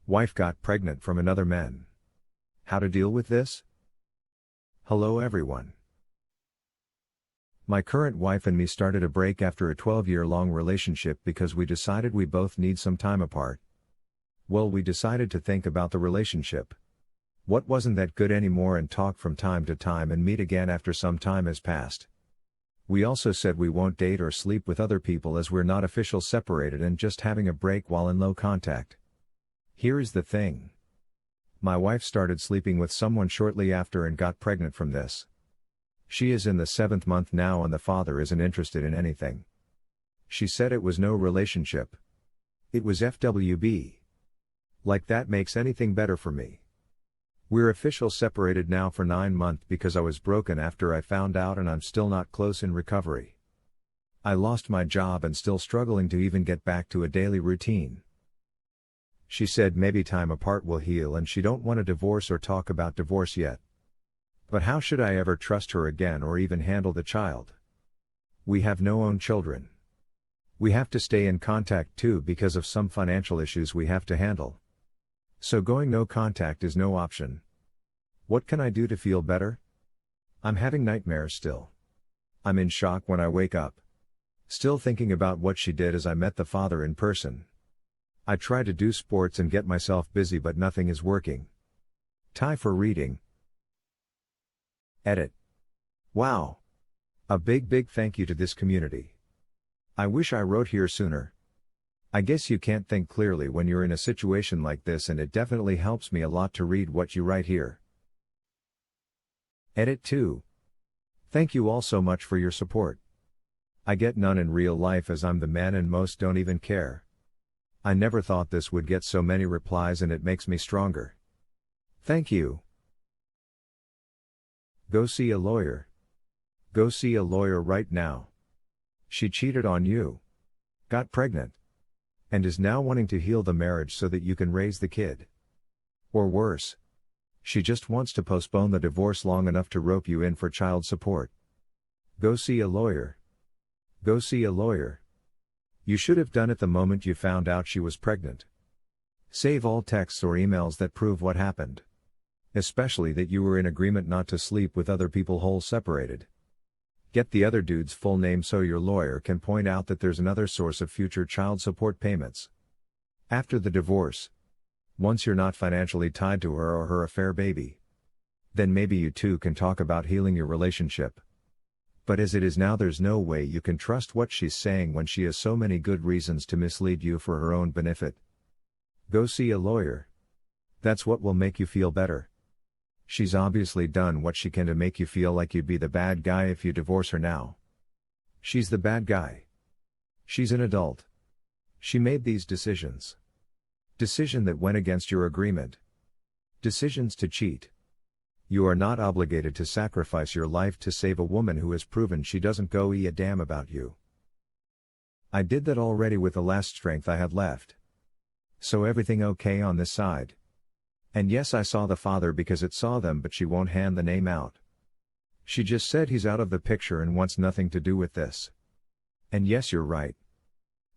Wife got pregnant from another man. How to deal with this? Hello everyone. My current wife and me started a break after a 12-year-long relationship because we decided we both need some time apart. Well, we decided to think about the relationship. What wasn't that good anymore and talk from time to time and meet again after some time has passed. We also said we won't date or sleep with other people as we're not official separated and just having a break while in low contact. Here is the thing. My wife started sleeping with someone shortly after and got pregnant from this. She is in the 7th month now and the father isn't interested in anything. She said it was no relationship. It was FWB. Like that makes anything better for me. We're official separated now for 9 months because I was broken after I found out and I'm still not close in recovery. I lost my job and still struggling to even get back to a daily routine. She said maybe time apart will heal and she don't want a divorce or talk about divorce yet. But how should I ever trust her again or even handle the child? We have no own children. We have to stay in contact too because of some financial issues we have to handle. So going no contact is no option. What can I do to feel better? I'm having nightmares still. I'm in shock when I wake up. Still thinking about what she did as I met the father in person. I try to do sports and get myself busy but nothing is working. Tie for reading. Edit. Wow. A big thank you to this community. I wish I wrote here sooner. I guess you can't think clearly when you're in a situation like this and it definitely helps me a lot to read what you write here. Edit 2. Thank you all so much for your support. I get none in real life as I'm the man and most don't even care. I never thought this would get so many replies and it makes me stronger. Thank you. Go see a lawyer. Go see a lawyer right now. She cheated on you. Got pregnant. And is now wanting to heal the marriage so that you can raise the kid. Or worse. She just wants to postpone the divorce long enough to rope you in for child support. Go see a lawyer. Go see a lawyer. You should have done it the moment you found out she was pregnant. Save all texts or emails that prove what happened. Especially that you were in agreement not to sleep with other people whole separated. Get the other dude's full name so your lawyer can point out that there's another source of future child support payments. After the divorce. Once you're not financially tied to her or her affair baby. Then maybe you two can talk about healing your relationship. But as it is now there's no way you can trust what she's saying when she has so many good reasons to mislead you for her own benefit. Go see a lawyer. That's what will make you feel better. She's obviously done what she can to make you feel like you'd be the bad guy if you divorce her now. She's the bad guy. She's an adult. She made these decisions. Decision that went against your agreement. Decisions to cheat. You are not obligated to sacrifice your life to save a woman who has proven she doesn't go a damn about you. I did that already with the last strength I had left. So everything okay on this side? And yes, I saw the father because it saw them, but she won't hand the name out. She just said he's out of the picture and wants nothing to do with this. And yes, you're right.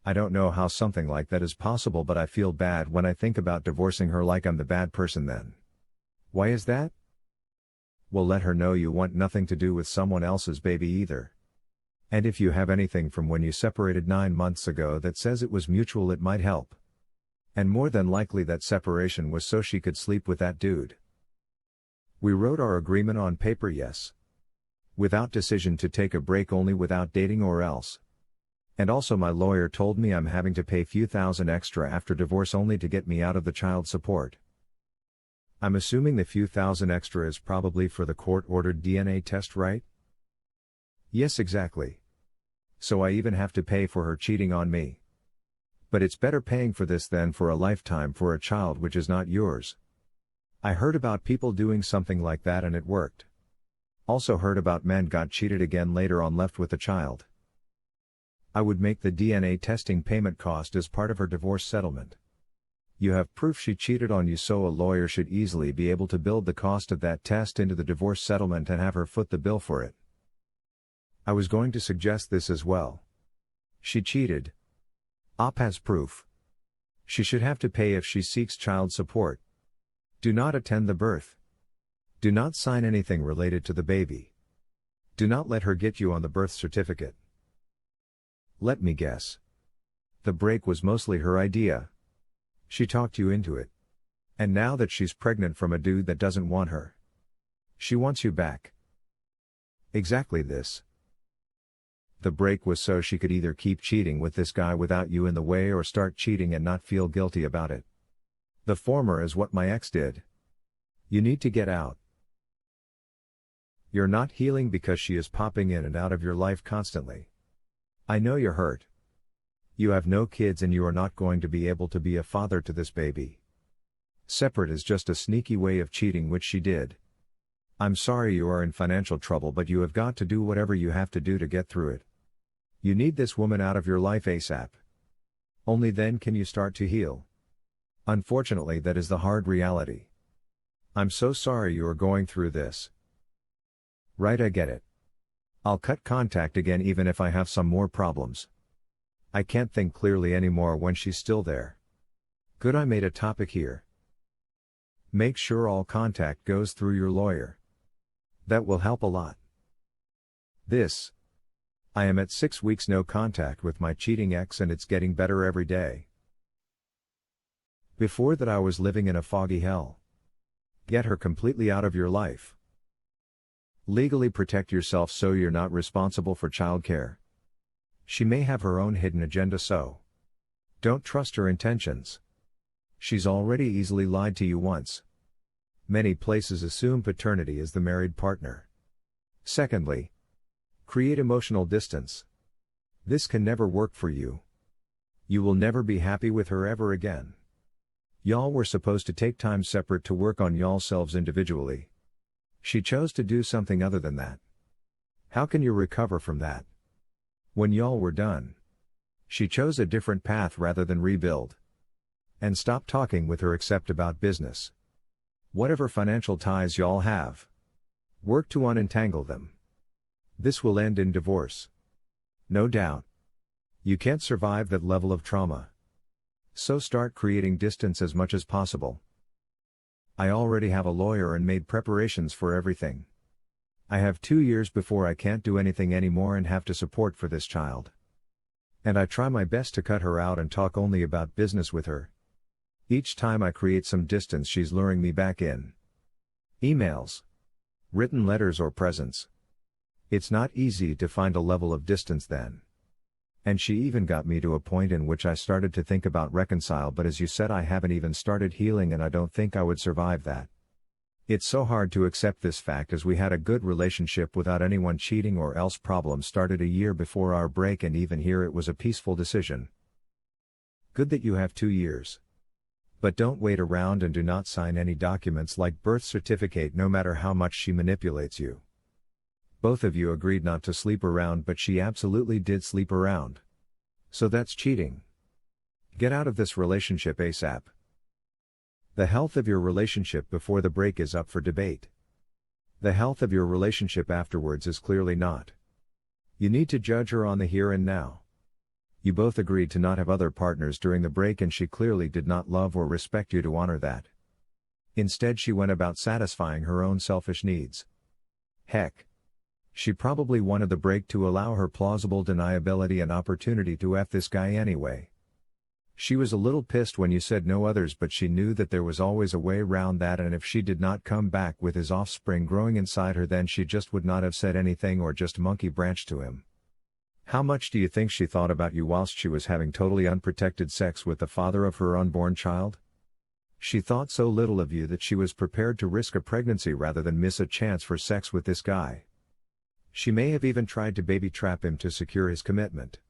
I don't know how something like that is possible, but I feel bad when I think about divorcing her like I'm the bad person then. Why is that? Well, let her know you want nothing to do with someone else's baby either. And if you have anything from when you separated 9 months ago that says it was mutual, it might help. And more than likely that separation was so she could sleep with that dude. We wrote our agreement on paper, yes. Without decision to take a break, only without dating or else. And also my lawyer told me I'm having to pay few thousand extra after divorce only to get me out of the child support. I'm assuming the few thousand extra is probably for the court-ordered DNA test, right? Yes, exactly. So I even have to pay for her cheating on me. But it's better paying for this than for a lifetime for a child which is not yours. I heard about people doing something like that and it worked. Also heard about men got cheated again later on, left with a child. I would make the DNA testing payment cost as part of her divorce settlement. You have proof she cheated on you, so a lawyer should easily be able to build the cost of that test into the divorce settlement and have her foot the bill for it. I was going to suggest this as well. She cheated. Op has proof. She should have to pay if she seeks child support. Do not attend the birth. Do not sign anything related to the baby. Do not let her get you on the birth certificate. Let me guess. The break was mostly her idea. She talked you into it. And now that she's pregnant from a dude that doesn't want her, she wants you back. Exactly this. The break was so she could either keep cheating with this guy without you in the way or start cheating and not feel guilty about it. The former is what my ex did. You need to get out. You're not healing because she is popping in and out of your life constantly. I know you're hurt. You have no kids and you are not going to be able to be a father to this baby. Separate is just a sneaky way of cheating, which she did. I'm sorry you are in financial trouble, but you have got to do whatever you have to do to get through it. You need this woman out of your life ASAP. Only then can you start to heal. Unfortunately, that is the hard reality. I'm so sorry you are going through this. Right, I get it. I'll cut contact again even if I have some more problems. I can't think clearly anymore when she's still there. Good, I made a topic here. Make sure all contact goes through your lawyer. That will help a lot. This. I am at 6 weeks no contact with my cheating ex and it's getting better every day. Before that I was living in a foggy hell. Get her completely out of your life. Legally protect yourself so you're not responsible for childcare. She may have her own hidden agenda, so don't trust her intentions. She's already easily lied to you once. Many places assume paternity as the married partner. Secondly, create emotional distance. This can never work for you. You will never be happy with her ever again. Y'all were supposed to take time separate to work on y'all selves individually. She chose to do something other than that. How can you recover from that? When y'all were done, she chose a different path rather than rebuild. And stop talking with her except about business. Whatever financial ties y'all have, work to unentangle them. This will end in divorce. No doubt. You can't survive that level of trauma. So start creating distance as much as possible. I already have a lawyer and made preparations for everything. I have 2 years before I can't do anything anymore and have to support for this child. And I try my best to cut her out and talk only about business with her. Each time I create some distance, she's luring me back in. Emails, written letters or presents. It's not easy to find a level of distance then. And she even got me to a point in which I started to think about reconcile, but as you said, I haven't even started healing and I don't think I would survive that. It's so hard to accept this fact as we had a good relationship without anyone cheating or else problems started a year before our break and even here it was a peaceful decision. Good that you have 2 years. But don't wait around and do not sign any documents like birth certificate no matter how much she manipulates you. Both of you agreed not to sleep around, but she absolutely did sleep around. So that's cheating. Get out of this relationship ASAP. The health of your relationship before the break is up for debate. The health of your relationship afterwards is clearly not. You need to judge her on the here and now. You both agreed to not have other partners during the break and she clearly did not love or respect you to honor that. Instead, she went about satisfying her own selfish needs. Heck. She probably wanted the break to allow her plausible deniability and opportunity to F this guy anyway. She was a little pissed when you said no others, but she knew that there was always a way around that, and if she did not come back with his offspring growing inside her, then she just would not have said anything or just monkey branched to him. How much do you think she thought about you whilst she was having totally unprotected sex with the father of her unborn child? She thought so little of you that she was prepared to risk a pregnancy rather than miss a chance for sex with this guy. She may have even tried to baby trap him to secure his commitment.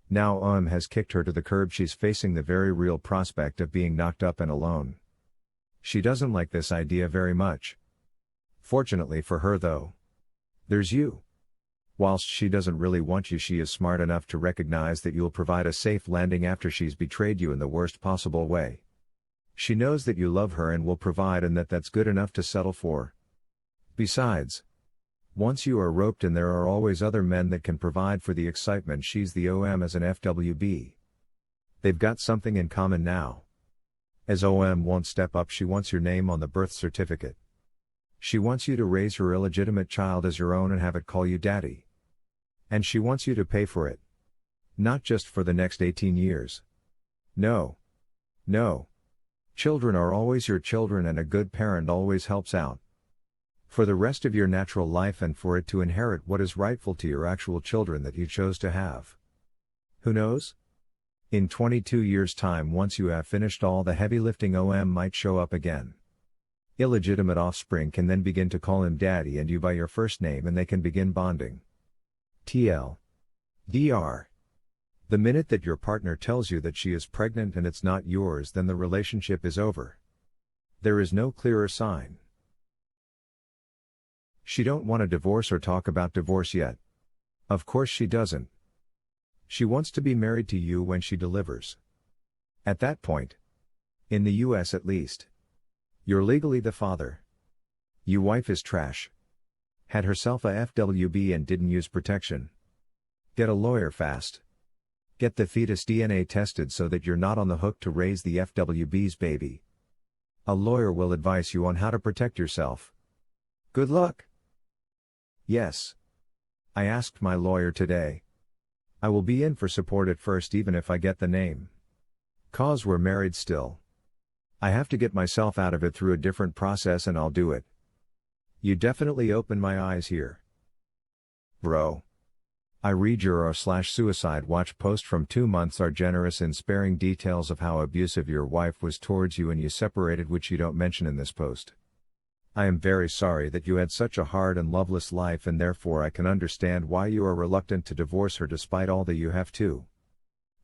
Now has kicked her to the curb. She's facing the very real prospect of being knocked up and alone. She doesn't like this idea very much. Fortunately for her though, there's you. Whilst she doesn't really want you, she is smart enough to recognize that you'll provide a safe landing after she's betrayed you in the worst possible way. She knows that you love her and will provide, and that's good enough to settle for. Besides, once you are roped in, there are always other men that can provide for the excitement. She's the OM as an FWB. They've got something in common now. As OM won't step up, she wants your name on the birth certificate. She wants you to raise her illegitimate child as your own and have it call you daddy. And she wants you to pay for it. Not just for the next 18 years. No. No. Children are always your children, and a good parent always helps out. For the rest of your natural life, and for it to inherit what is rightful to your actual children that you chose to have. Who knows? In 22 years' time, once you have finished all the heavy lifting, OM might show up again. Illegitimate offspring can then begin to call him daddy and you by your first name, and they can begin bonding. TLDR. The minute that your partner tells you that she is pregnant and it's not yours, then the relationship is over. There is no clearer sign. She don't want a divorce or talk about divorce yet. Of course she doesn't. She wants to be married to you when she delivers. At that point, in the US at least, you're legally the father. Your wife is trash. Had herself a FWB and didn't use protection. Get a lawyer fast. Get the fetus DNA tested so that you're not on the hook to raise the FWB's baby. A lawyer will advise you on how to protect yourself. Good luck. Yes. I asked my lawyer today. I will be in for support at first, even if I get the name. 'Cause we're married still. I have to get myself out of it through a different process, and I'll do it. You definitely opened my eyes here. Bro. I read your r/suicide watch post from 2 months are generous in sparing details of how abusive your wife was towards you and you separated, which you don't mention in this post. I am very sorry that you had such a hard and loveless life, and therefore I can understand why you are reluctant to divorce her despite all that you have to.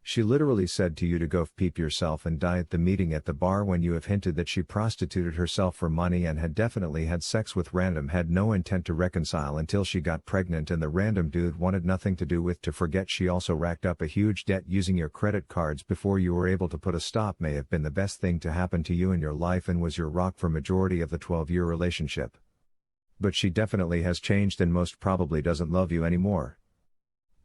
She literally said to you to go peep yourself and die at the meeting at the bar when you have hinted that she prostituted herself for money and had definitely had sex with random, had no intent to reconcile until she got pregnant and the random dude wanted nothing to do with. To forget she also racked up a huge debt using your credit cards before you were able to put a stop may have been the best thing to happen to you in your life and was your rock for majority of the 12-year relationship. But she definitely has changed and most probably doesn't love you anymore.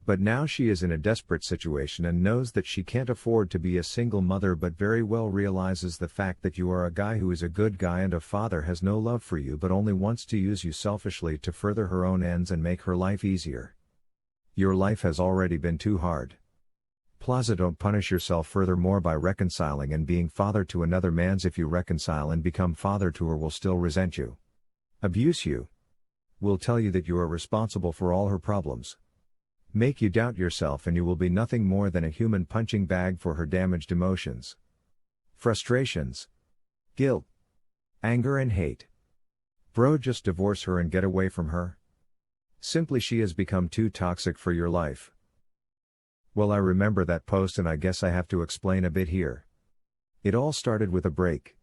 But now she is in a desperate situation and knows that she can't afford to be a single mother, but very well realizes the fact that you are a guy who is a good guy and a father, has no love for you but only wants to use you selfishly to further her own ends and make her life easier. Your life has already been too hard. Plaza, don't punish yourself furthermore by reconciling and being father to another man's. If you reconcile and become father to her, will still resent you, abuse you, will tell you that you are responsible for all her problems, make you doubt yourself, and you will be nothing more than a human punching bag for her damaged emotions, frustrations, guilt, anger and hate. Bro, just divorce her and get away from her. Simply, she has become too toxic for your life. Well, I remember that post and I guess I have to explain a bit here. It all started with a break.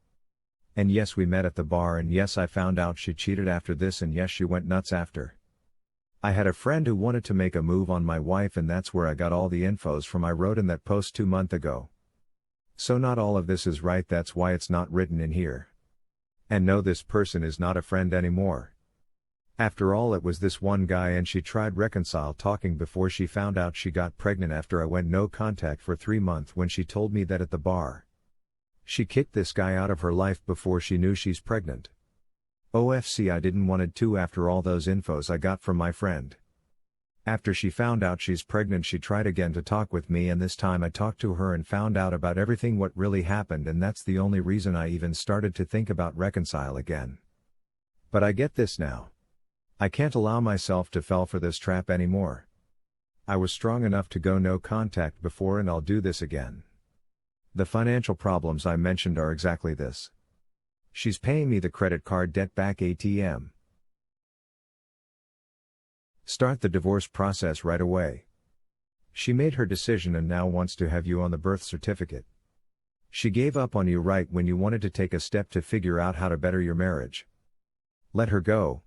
And yes, we met at the bar, and yes, I found out she cheated after this, and yes, she went nuts after. I had a friend who wanted to make a move on my wife, and that's where I got all the infos from I wrote in that post 2 months ago. So not all of this is right, that's why it's not written in here. And no, this person is not a friend anymore. After all, it was this one guy, and she tried reconcile talking before she found out she got pregnant after I went no contact for 3 months when she told me that at the bar. She kicked this guy out of her life before she knew she's pregnant. OFC, I didn't wanted to after all those infos I got from my friend. After she found out she's pregnant, she tried again to talk with me, and this time I talked to her and found out about everything what really happened, and that's the only reason I even started to think about reconcile again. But I get this now. I can't allow myself to fall for this trap anymore. I was strong enough to go no contact before, and I'll do this again. The financial problems I mentioned are exactly this. She's paying me the credit card debt back ATM. Start the divorce process right away. She made her decision and now wants to have you on the birth certificate. She gave up on you right when you wanted to take a step to figure out how to better your marriage. Let her go.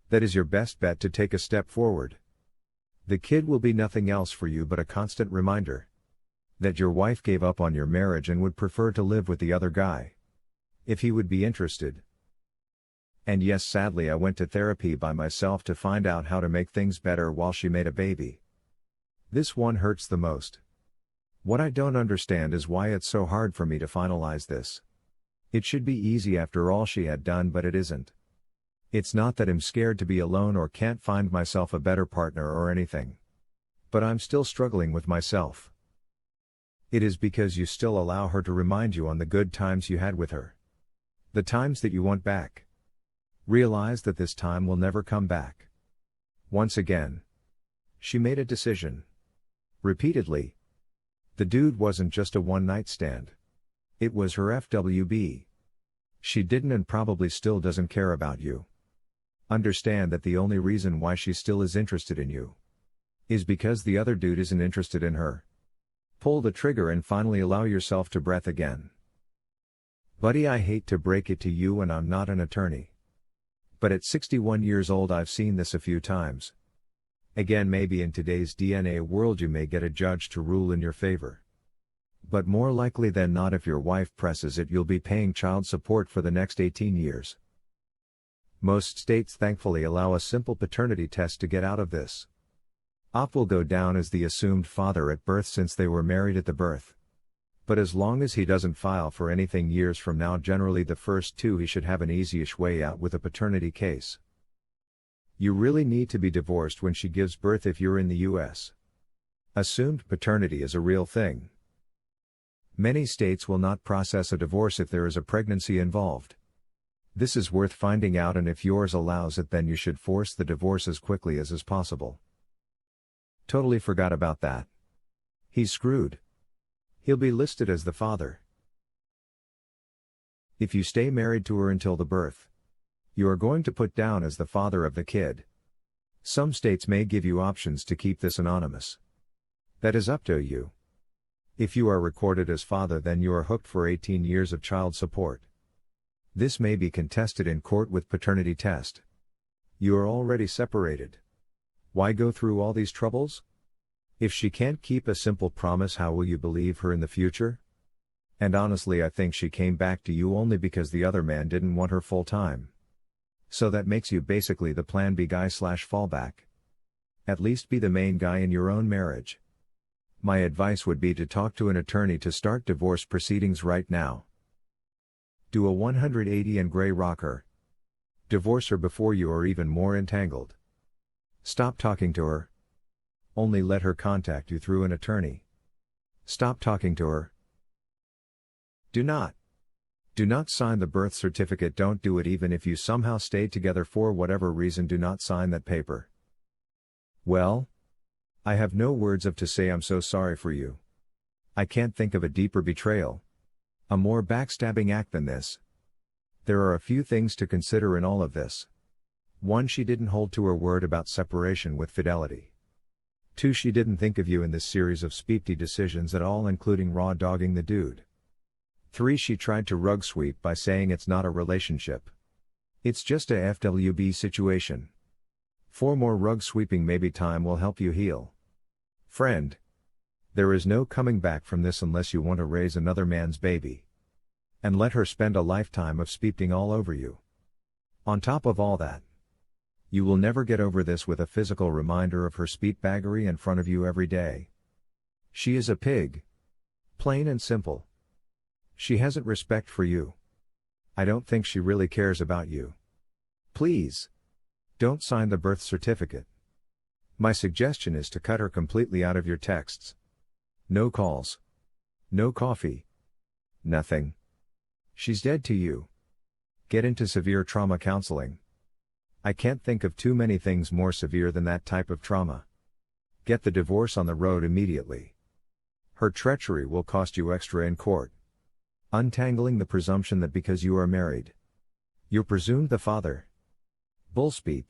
That is your best bet to take a step forward. The kid will be nothing else for you but a constant reminder that your wife gave up on your marriage and would prefer to live with the other guy, if he would be interested. And yes, sadly, I went to therapy by myself to find out how to make things better while she made a baby. This one hurts the most. What I don't understand is why it's so hard for me to finalize this. It should be easy after all she had done, but it isn't. It's not that I'm scared to be alone or can't find myself a better partner or anything. But I'm still struggling with myself. It is because you still allow her to remind you on the good times you had with her. The times that you want back. Realize that this time will never come back. Once again. She made a decision. Repeatedly. The dude wasn't just a one-night stand. It was her FWB. She didn't and probably still doesn't care about you. Understand that the only reason why she still is interested in you is because the other dude isn't interested in her. Pull the trigger and finally allow yourself to breathe again. Buddy, I hate to break it to you, and I'm not an attorney. But at 61 years old I've seen this a few times. Again, maybe in today's DNA world you may get a judge to rule in your favor. But more likely than not, if your wife presses it, you'll be paying child support for the next 18 years. Most states thankfully allow a simple paternity test to get out of this. Op will go down as the assumed father at birth since they were married at the birth. But as long as he doesn't file for anything years from now, generally the first two, he should have an easy-ish way out with a paternity case. You really need to be divorced when she gives birth if you're in the US. Assumed paternity is a real thing. Many states will not process a divorce if there is a pregnancy involved. This is worth finding out, and if yours allows it, then you should force the divorce as quickly as is possible. Totally forgot about that. He's screwed. He'll be listed as the father. If you stay married to her until the birth, you are going to put down as the father of the kid. Some states may give you options to keep this anonymous. That is up to you. If you are recorded as father, then you are hooked for 18 years of child support. This may be contested in court with paternity test. You are already separated. Why go through all these troubles? If she can't keep a simple promise, how will you believe her in the future? And honestly, I think she came back to you only because the other man didn't want her full time. So that makes you basically the plan B guy/fallback. At least be the main guy in your own marriage. My advice would be to talk to an attorney to start divorce proceedings right now. Do a 180 and gray rocker. Divorce her before you are even more entangled. Stop talking to her. Only let her contact you through an attorney. Stop talking to her. Do not sign the birth certificate. Don't do it even if you somehow stayed together for whatever reason. Do not sign that paper. Well, I have no words of to say I'm so sorry for you. I can't think of a deeper betrayal, a more backstabbing act than this. There are a few things to consider in all of this. 1. She didn't hold to her word about separation with fidelity. 2. She didn't think of you in this series of speepty decisions at all, including raw dogging the dude. 3. She tried to rug sweep by saying it's not a relationship. It's just a FWB situation. 4. More rug sweeping. Maybe time will help you heal. Friend. There is no coming back from this unless you want to raise another man's baby. And let her spend a lifetime of speepting all over you. On top of all that, you will never get over this with a physical reminder of her speedbaggery in front of you every day. She is a pig. Plain and simple. She hasn't respect for you. I don't think she really cares about you. Please, don't sign the birth certificate. My suggestion is to cut her completely out of your texts. No calls. No coffee. Nothing. She's dead to you. Get into severe trauma counseling. I can't think of too many things more severe than that type of trauma. Get the divorce on the road immediately. Her treachery will cost you extra in court. Untangling the presumption that because you are married, you're presumed the father. Bullspeep.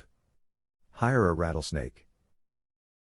Hire a rattlesnake.